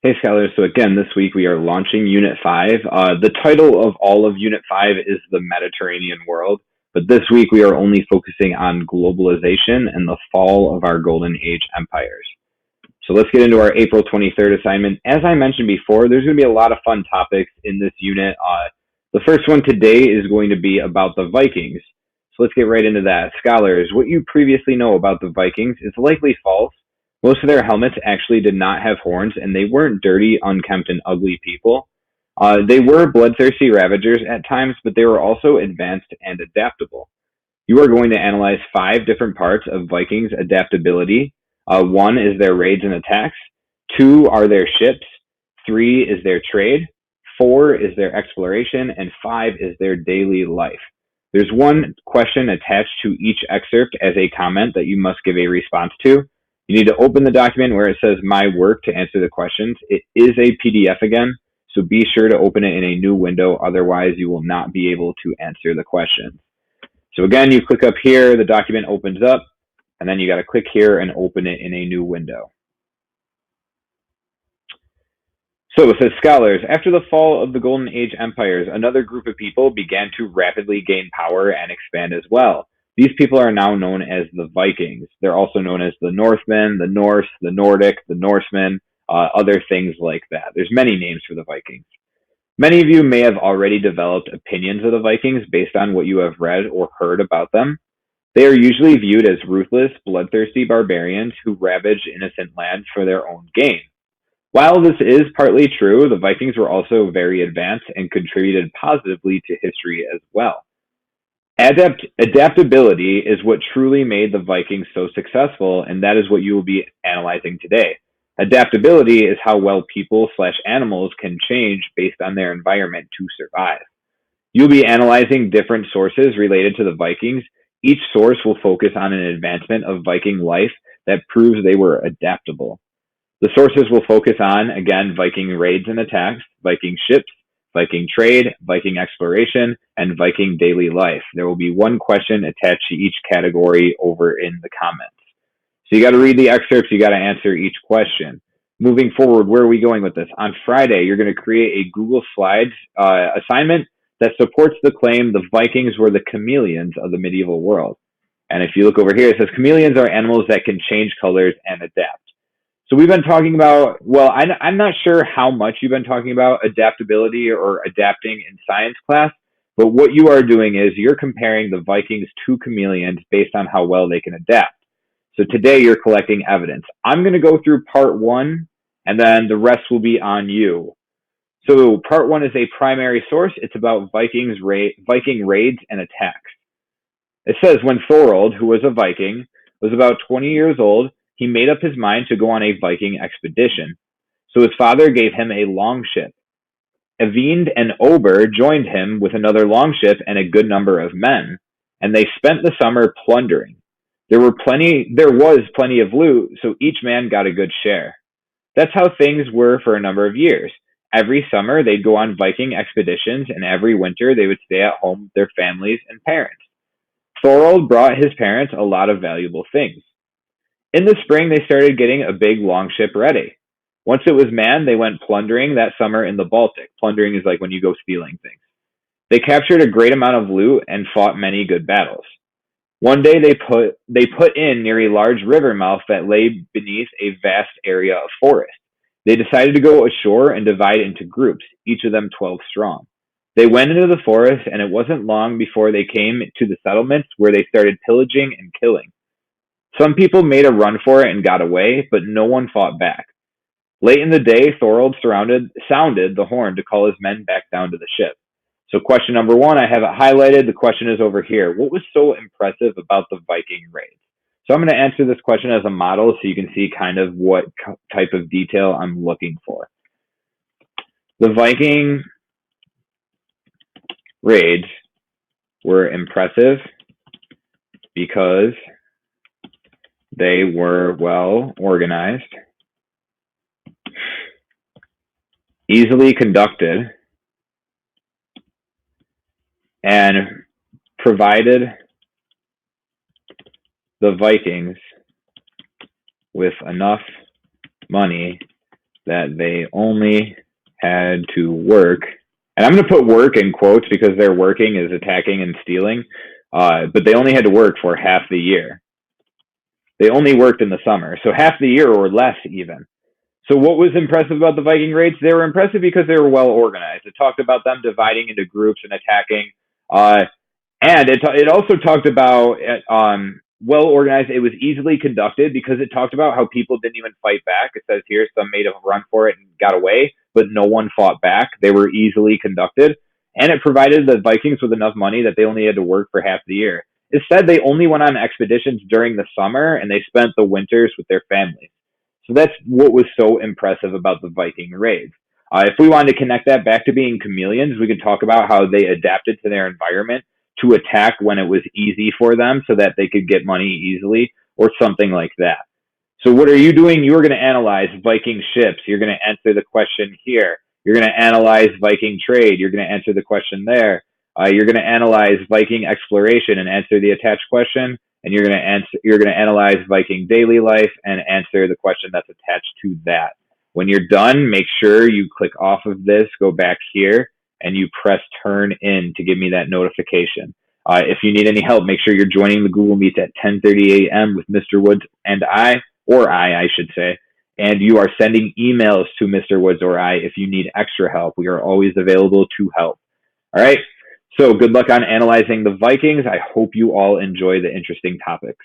Hey, scholars. So again, this week we are launching Unit 5. The title of all of Unit 5 is the Mediterranean world, but this week we are only focusing on globalization and the fall of our Golden Age empires. So let's get into our April 23rd assignment. As I mentioned before, there's going to be a lot of fun topics in this unit. The first one today is going to be about the Vikings. So let's get right into that. Scholars, what you previously know about the Vikings is likely false. Most of their helmets actually did not have horns, and they weren't dirty, unkempt, and ugly people. They were bloodthirsty ravagers at times, but they were also advanced and adaptable. You are going to analyze 5 different parts of Vikings' adaptability. 1 is their raids and attacks. 2 are their ships. 3 is their trade. 4 is their exploration. And 5 is their daily life. There's one question attached to each excerpt as a comment that you must give a response to. You need to open the document where it says My Work to answer the questions. It is a PDF again, so be sure to open it in a new window. Otherwise, you will not be able to answer the questions. So again, you click up here, the document opens up, and then you got to click here and open it in a new window. So it says, scholars, after the fall of the Golden Age empires, another group of people began to rapidly gain power and expand as well. These people are now known as the Vikings. They're also known as the Northmen, the Norse, the Nordic, the Norsemen, other things like that. There's many names for the Vikings. Many of you may have already developed opinions of the Vikings based on what you have read or heard about them. They are usually viewed as ruthless, bloodthirsty barbarians who ravage innocent lands for their own gain. While this is partly true, the Vikings were also very advanced and contributed positively to history as well. Adaptability is what truly made the Vikings so successful, and that is what you will be analyzing today. Adaptability is how well people/animals can change based on their environment to survive. You'll be analyzing different sources related to the Vikings. Each source will focus on an advancement of Viking life that proves they were adaptable. The sources will focus on, again, Viking raids and attacks, Viking ships, Viking trade, Viking exploration, and Viking daily life. There will be one question attached to each category over in the comments. So you got to read the excerpts, you got to answer each question. Moving forward, where are we going with this? On Friday, you're going to create a Google Slides assignment that supports the claim the Vikings were the chameleons of the medieval world. And if you look over here, it says chameleons are animals that can change colors and adapt. So we've been talking about, I'm not sure how much you've been talking about adaptability or adapting in science class, but what you are doing is you're comparing the Vikings to chameleons based on how well they can adapt. So today you're collecting evidence. I'm going to go through part 1, and then the rest will be on you. So part 1 is a primary source. It's about Viking raids and attacks. It says, when Thorold, who was a Viking, was about 20 years old, he made up his mind to go on a Viking expedition. So his father gave him a longship. Evind and Ober joined him with another longship and a good number of men, and they spent the summer plundering. There was plenty of loot, so each man got a good share. That's how things were for a number of years. Every summer, they'd go on Viking expeditions, and every winter, they would stay at home with their families and parents. Thorold brought his parents a lot of valuable things. In the spring, they started getting a big longship ready. Once it was manned, they went plundering that summer in the Baltic. Plundering is like when you go stealing things. They captured a great amount of loot and fought many good battles. One day, they put in near a large river mouth that lay beneath a vast area of forest. They decided to go ashore and divide into groups, each of them 12 strong. They went into the forest, and it wasn't long before they came to the settlements where they started pillaging and killing. Some people made a run for it and got away, but no one fought back. Late in the day, Thorold sounded the horn to call his men back down to the ship. So question number 1, I have it highlighted. The question is over here. What was so impressive about the Viking raids? So I'm going to answer this question as a model so you can see kind of what type of detail I'm looking for. The Viking raids were impressive because they were well organized, easily conducted, and provided the Vikings with enough money that they only had to work, and I'm going to put work in quotes because their working is attacking and stealing, but they only had to work for half the year. They only worked in the summer, so half the year or less even. So what was impressive about the Viking raids? They were impressive because they were well organized. It talked about them dividing into groups and attacking. And it also talked about well organized. It was easily conducted because it talked about how people didn't even fight back. It says here some made a run for it and got away, but no one fought back. They were easily conducted, and it provided the Vikings with enough money that they only had to work for half the year. It said they only went on expeditions during the summer and they spent the winters with their families. So that's what was so impressive about the Viking raids. If we wanted to connect that back to being chameleons, we could talk about how they adapted to their environment to attack when it was easy for them so that they could get money easily or something like that. So what are you doing? You're going to analyze Viking ships. You're going to answer the question here. You're going to analyze Viking trade. You're going to answer the question there. You're going to analyze Viking exploration and answer the attached question. And you're going to analyze Viking daily life and answer the question that's attached to that. When you're done, make sure you click off of this, go back here, and you press turn in to give me that notification. If you need any help, make sure you're joining the Google Meet at 10:30 a.m. with Mr. Woods and I should say, and you are sending emails to Mr. Woods or I if you need extra help. We are always available to help. All right. So good luck on analyzing the Vikings. I hope you all enjoy the interesting topics.